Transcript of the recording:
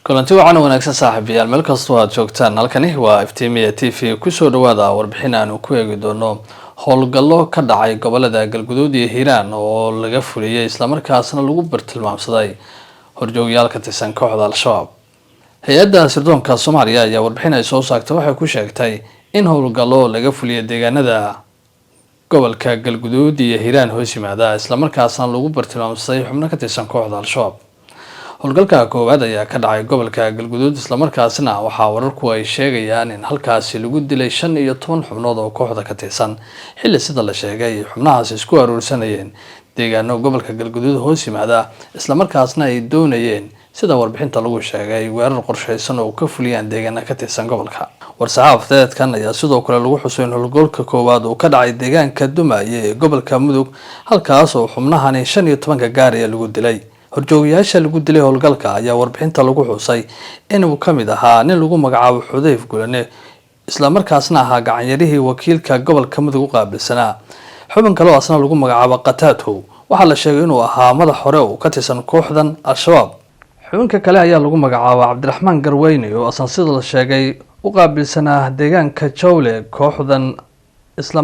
kulanti wacan wanaagsan saaxiibayaal meel kastoo aad joogtaan halkani waa iftiimiya TV kusoo dhawaada warbixin aanu ku eegi doono howlgallo ka dhacay gobolada Galgaduud iyo Hiiraan oo laga fuliyay isla markaasna lagu bartilmaamsaday horjoogayaal ka tirsan kooxda Al-Shabaab. Hay'adda sirdoonka Soomaaliya ayaa warbixin ay soo saartay waxay ku sheegtay in howlgallo laga fuliyay deegaanada gobolka Galgaduud iyo Hiiraan hoos yimaada isla markaasna lagu bartilmaamsaday xubno ka tirsan kooxda Al-Shabaab. howlgalka koowaad ayaa ka dhacay gobolka Galgaduud isla markaasna waxaa wararku ay sheegayaan in halkaasi lagu dilay 15 xubnood oo kooxda ka tirsan xilli sida la sheegay xubnahaas isku aruursanayeen deegaano gobolka Galgaduud hoos yimaada isla markaasna ay doonayeen sida warbixinta lagu sheegay weerar qorsheysan oo ka fuliyaan deegaano ka tirsan gobolka. war-saxaafadeedkan ayaa sidoo kale lagu xusay in howlgalka koowaad uu ka dhacay deegaanka Dumaaye ee gobolka Mudug halkaas oo xubnahani 15 gaari lagu dilay. horjoogayaasha lagu dilay howlgalka ayaa warbixinta lagu xusay inuu ka mid ahaa nin lagu magacaabo Xudayf Gulane isla markaasna ahaa gacanyarihii wakiilka gobolka Mudug u qaabilsanaa. xubin kale oo asna lagu magacaabo Qataadho waxaa la sheegay inuu ahaa madax hore oo ka tirsan kooxdan Al-Shabaab. xubinka kale ayaa lagu magacaabo Cabdiraxmaan Garweyne oo asna sida la sheegay u qaabilsanaa deegaanka Jawle kooxdan isla